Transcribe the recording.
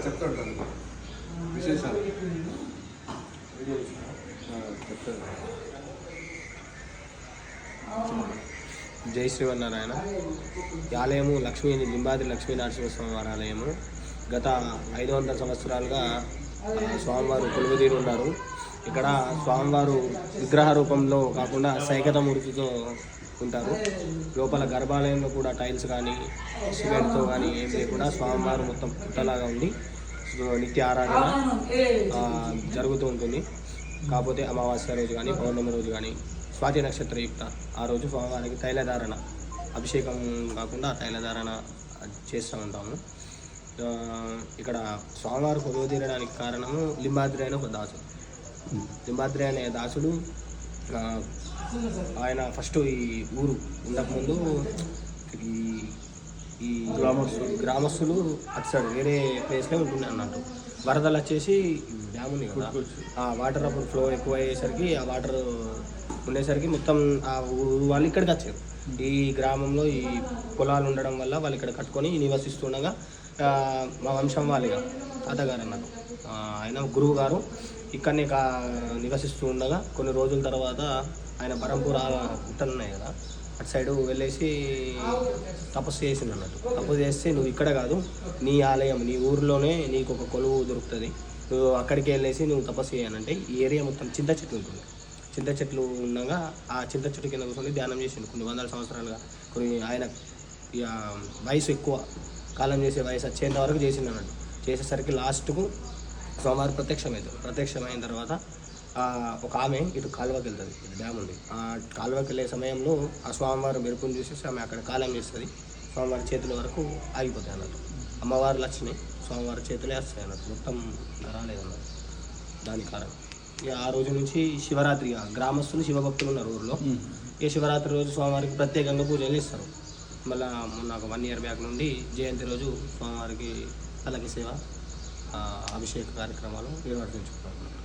చెప్తాడు విశేషాలు చెప్తాడు. జై శ్రీవన్నారాయణ. ఈ ఆలయము లింబాద్రి లక్ష్మీ నరసింహస్వామి వారి ఆలయము. గత 500 సంవత్సరాలుగా స్వామివారు కొలువుదీరి ఉన్నారు. ఇక్కడ స్వామివారు విగ్రహ రూపంలో కాకుండా సైకత మూర్తితో ఉంటారు. లోపల గర్భాలయంలో కూడా టైల్స్ కానీ సిమెంట్తో కానీ ఏం లేకుండా స్వామివారు మొత్తం పుట్టలాగా ఉండి నిత్య ఆరాధన జరుగుతూ ఉంటుంది. కాకపోతే అమావాస్య రోజు కానీ పౌర్ణమి రోజు కానీ స్వాతి నక్షత్రయుక్త ఆ రోజు స్వామివారికి తైలధారణ అభిషేకం కాకుండా తైలధారణ చేస్తూ ఉంటాము. ఇక్కడ స్వామివారు కొలువు తీరడానికి కారణము లింబాద్రి అనే ఒక దాసుడు. లింబాద్రి అనే దాసుడు ఆయన ఫస్ట్ ఈ ఊరు ఉండకముందు ఈ గ్రామస్తులు అటు సైడ్ వేరే ప్లేస్లో ఉంటుండే అన్నట్టు. వరదలు వచ్చేసి డ్యామ్ ఉంది కదా, ఆ వాటర్ అప్పుడు ఫ్లో ఎక్కువ అయ్యేసరికి ఆ వాటర్ ఉండేసరికి మొత్తం ఆ ఊరు వాళ్ళు ఇక్కడికి వచ్చారు. ఈ గ్రామంలో ఈ పొలాలు ఉండడం వల్ల వాళ్ళు ఇక్కడ కట్టుకొని నివసిస్తుండగా మా వంశం వాళ్ళిగా తాతగారు అన్నారు, ఆయన గురువు గారు ఇక్కడనే నివసిస్తూ ఉండగా కొన్ని రోజుల తర్వాత ఆయన బరంపూర్ గుట్టలు ఉన్నాయి కదా అటు సైడు వెళ్ళేసి తపస్సు చేసింది అన్నట్టు. తపస్సు చేస్తే నువ్వు ఇక్కడ కాదు, నీ ఆలయం నీ ఊరిలోనే నీకు ఒక కొలువు దొరుకుతుంది, నువ్వు అక్కడికి వెళ్ళేసి నువ్వు తపస్సు చేయాలంటే ఈ ఏరియా మొత్తం చింత చెట్లు ఉంటుంది. చింత చెట్లు ఉండగా ఆ చింత చెట్టు కింద కూర్చొని ధ్యానం చేసిండు కొన్ని వందల సంవత్సరాలుగా. కొన్ని ఆయన ఇక వయసు ఎక్కువ కాలం చేసే వయసు వచ్చేంత వరకు చేసిండు అన్నట్టు. చేసేసరికి లాస్ట్కు స్వామివారు ప్రత్యక్షమైన తర్వాత ఒక ఆమె ఇటు కాలువకి వెళ్తుంది, ఇటు డ్యామ్ ఉంది. ఆ కాలువకి వెళ్ళే సమయంలో ఆ స్వామివారు మెరుపుని చూసేసి ఆమె అక్కడ కాలం చేస్తుంది. స్వామివారి చేతుల వరకు ఆగిపోతాయి అన్నట్టు. అమ్మవారు లక్ష్మి స్వామివారి చేతులే వస్తాయి అన్నట్టు, మొత్తం రాలేదన్నట్టు. దాని కారణం ఇక ఆ రోజు నుంచి శివరాత్రి గ్రామస్తులు శివభక్తులు ఉన్నారు ఊరిలో. ఇక శివరాత్రి రోజు స్వామివారికి ప్రత్యేకంగా పూజలు చేస్తారు. మళ్ళీ నాకు 1 year బ్యాక్ నుండి జయంతి రోజు స్వామివారికి పల్లకి సేవ అభిషేక కార్యక్రమాలు నిర్వర్తించుకుంటున్నారు.